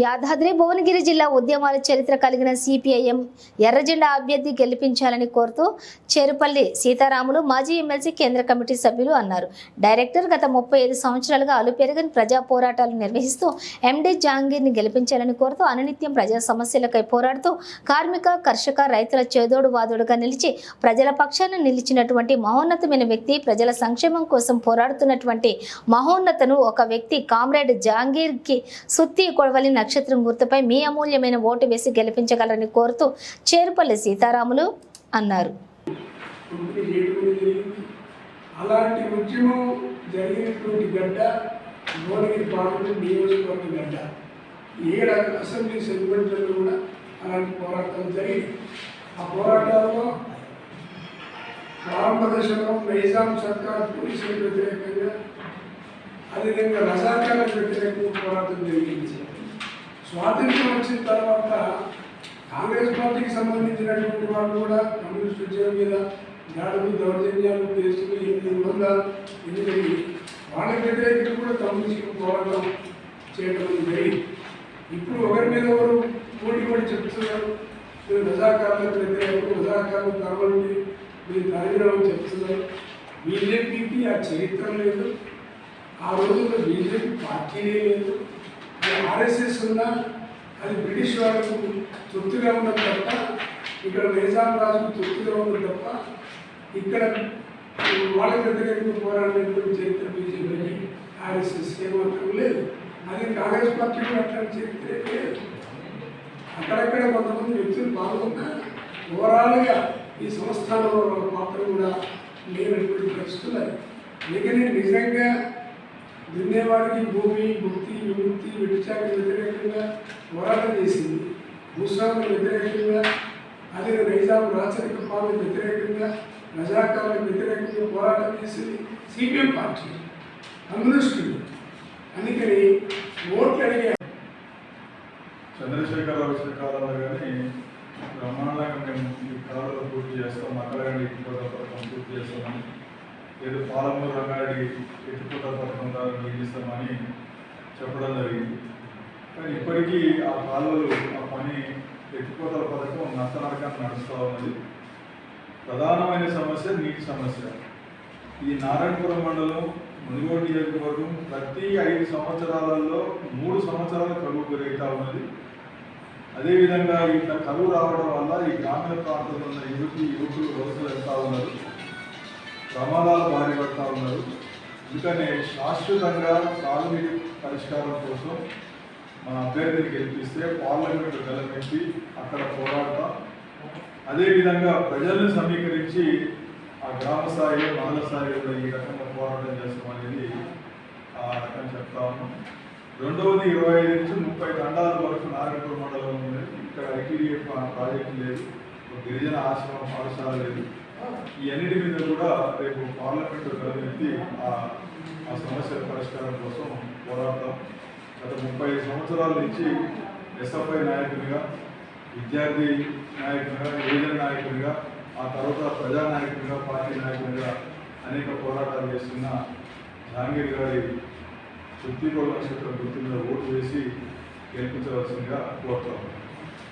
యాదాద్రి భువనగిరి జిల్లా ఉద్యమాల చరిత్ర కలిగిన సిపిఐఎం ఎర్రజెండా అభ్యర్థి గెలిపించాలని కోరుతూ చేరుపల్లి సీతారాములు మాజీ ఎమ్మెల్సీ కేంద్ర కమిటీ సభ్యులు అన్నారు. డైరెక్టర్ గత 35 సంవత్సరాలుగా అలుపెరగని ప్రజా పోరాటాలు నిర్వహిస్తూ ఎండి జహాంగీర్ని గెలిపించాలని కోరుతూ అనునిత్యం ప్రజా సమస్యలకై పోరాడుతూ కార్మిక కర్షక రైతుల చేదోడు వాదోడుగా నిలిచి ప్రజల పక్షాన నిలిచినటువంటి మహోన్నతమైన వ్యక్తి, ప్రజల సంక్షేమం కోసం పోరాడుతున్నటువంటి మహోన్నతను ఒక వ్యక్తి కామ్రేడ్ జహాంగీర్కి సుత్తి కొడవలి నక్షత్రం గుర్తుపై మీ అమూల్యమైన ఓటు వేసి గెలిపించగలరని కోరుతూ చేరుపల్లి సీతారాములు అన్నారు. అలాంటి ఉద్యమం జరిగినటువంటి గడ్డ భువనగిరి పార్లమెంట్ నియోజకవర్గ గడ్డ. 7 అసెంబ్లీ సెగ్మెంట్లలో కూడా అలాంటి పోరాటాలు జరిగాయి. ఆ పోరాటాల్లో ప్రారంభ దశలో నైజాం సర్కార్ పోలీసులకు వ్యతిరేకంగా, అదేవిధంగా రజాకార్లకు వ్యతిరేకంగా పోరాటం జరిగింది. స్వాతంత్రం వచ్చిన తర్వాత కాంగ్రెస్ పార్టీకి సంబంధించినటువంటి వాళ్ళు కూడా కమ్యూనిస్ట్ ఉద్యమం మీద దాడులు, దౌర్జన్యాలు, కేసులు, 800 వాళ్ళకి వ్యతిరేకంగా కూడా కమ్యూనిస్టులు పోరాటం చేయడం జరిగింది. ఇప్పుడు ఒకరి మీద ఒకరు పోటీ పడి చెప్తున్నారు. మీరు రజాకారులకు వ్యతిరేకంగా, రజాకారులు తరవండి, మీరు తరగడం చెప్తున్నారు. బీజేపీకి ఆ చరిత్ర లేదు. ఆ రోజుల్లో బీజేపీ పార్టీనే లేదు. ఆర్ఎస్ఎస్ ఉన్నా అది బ్రిటిష్ వాళ్ళకు తృప్తిగా ఉన్నది తప్ప, ఇక్కడ నిజాం రాజుకు తృప్తిగా ఉన్నది తప్ప, ఇక్కడ వాళ్ళకి వ్యతిరేకంగా పోరాడినటువంటి చరిత్ర బీజేపీకి ఆర్ఎస్ఎస్ ఏమాత్రం లేదు. అది కాంగ్రెస్ పార్టీకి అట్లాంటి చరిత్ర లేదు. అక్కడక్కడ కొంతమంది వ్యక్తులు పాల్గొన్నా ఓవరాల్గా ఈ సంస్థానంలో వాళ్ళ పాత్ర కూడా లేనటువంటి పరిస్థితులు. అందుకని నిజంగా దున్నేవాడికి భూమి, భుక్తి, విముక్తి, విడిచాకి వ్యతిరేకంగా పోరాటం చేసింది. భూస్వాములకు వ్యతిరేకంగా, అదే నైజాం రాచరిక పాలనకు వ్యతిరేకంగా, రజాకారులకు వ్యతిరేకంగా పోరాటం చేసింది సిపిఎం పార్టీ, కమ్యూనిస్టులు. అందుకని ఓట్లు అడిగే చంద్రశేఖరరావు శ్రీకారాలు కానీ బ్రహ్మాండంగా మేము ఈ కాలంలో పూర్తి చేస్తాం, అక్కడగండి పథకం పూర్తి చేస్తామని, ఏదో పాలమూరు రంగారెడ్డి ఎత్తిపోత పథకం ద్వారా నిర్మిస్తామని చెప్పడం జరిగింది. కానీ ఇప్పటికీ ఆ కాలువలు, ఆ పని, ఎత్తిపోతల పథకం నత్తనడకాన్ని నడుస్తూ ఉన్నది. ప్రధానమైన సమస్య నీటి సమస్య. ఈ నారాయణపురం మండలం, మునుగోడు నియోజకవర్గం ప్రతి 5 సంవత్సరాలలో 3 సంవత్సరాలు కరువు పెరుగుతూ ఉన్నది. అదేవిధంగా ఇట్లా కరువు రావడం వల్ల ఈ గ్రామీణ ప్రాంతంలో ఉన్న యువకులు వలసలు వెళ్తూ ఉన్నారు, ప్రమాదాలు బారి పడుతూ ఉన్నారు. అందుకనే శాశ్వతంగా సాగునీటి పరిష్కారం కోసం మన అభ్యర్థిని గెలిపిస్తే పార్లమెంట్ గెలిపించి అక్కడ పోరాడతాం. అదేవిధంగా ప్రజలను సమీకరించి ఆ గ్రామ స్థాయిలో, మండల స్థాయిలో కూడా ఈ రకంగా పోరాటం చేస్తామనేది ఆ రకం చెప్తా ఉన్నాం. రెండవది 25 నుంచి 30 తండాల వరకు నారాయణపురం మండలం ఉంది. ఇక్కడ ఐటీడీఎఫ్ ప్రాజెక్టు లేదు, గిరిజన ఆశ్రమం పాఠశాల లేదు. ఈ అన్నిటి మీద కూడా రేపు పార్లమెంటు గెలిపి ఆ సమస్యల పరిష్కారం కోసం పోరాడతాం. గత 35 సంవత్సరాల నుంచి ఎస్ఎఫ్ఐ నాయకునిగా, విద్యార్థి నాయకునిగా, యువజన నాయకునిగా, ఆ తర్వాత ప్రజానాయకునిగా, పార్టీ నాయకునిగా అనేక పోరాటాలు చేస్తున్న జహాంగీర్ గారి సుత్తి కొడవలి నక్షత్రం గుర్తు మీద ఓటు వేసి గెలిపించవలసిందిగా కోరుతాం.